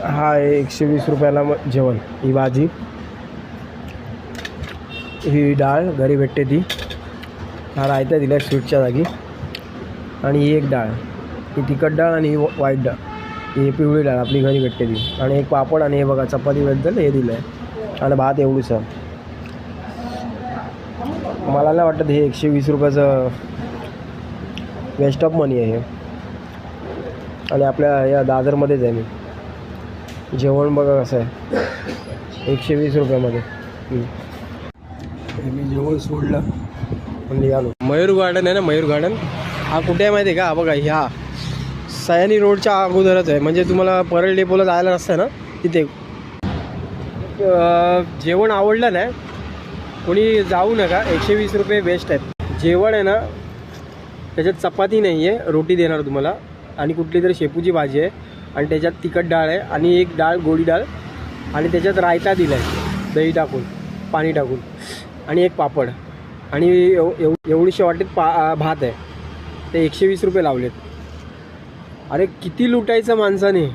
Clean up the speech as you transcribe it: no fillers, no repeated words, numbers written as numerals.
हा आहे 120 रुपयाला जेवण. ही भाजी, ही डाळ घरी भेटते ती, हा रायता दिला स्वीटच्या जागी, आणि ही एक डाळ, ही तिखट डाळ आणि ही व्हाईट डाळ, ही पिवळी डाळ आपली घरी भेटते ती, आणि एक पापड, आणि हे बघा चपातीबद्दल हे दिलं आहे, आणि भात एवढंसं. मला नाही वाटत हे 120 रुपयाचं वेस्ट ऑफ मनी आहे हे. आणि आपल्या या दादरमध्येच आहे मी. जेवण बघा कसं आहे 120 रुपयामध्ये. मी जेवण सोडलं आणि निघालो. मयूर गार्डन आहे ना, मयूर गार्डन हा कुठे आहे माहिती आहे का? हा बघा, ह्या सयानी रोडच्या अगोदरच आहे, म्हणजे तुम्हाला परळ डेपोला जायला नसतं ना तिथे. जेवण आवडलं नाही कोणी जाऊ नका, 120 रुपये वेस्ट आहेत. जेवण आहे ना, त्याच्यात चपाती नाही आहे, रोटी देणार तुम्हाला, आणि कुठली तरी शेपूची भाजी आहे, आणि त्याच्यात तिखट डाळ आहे, आणि एक डाळ गोडी डाळ, आणि त्याच्यात रायता दिला आहे दही टाकून, पाणी टाकून, आणि एक पापड, आणि एवढीशी वाटीत भात आहे. ते 120 रुपये लावलेत. अरे किती लुटायचं माणसाने.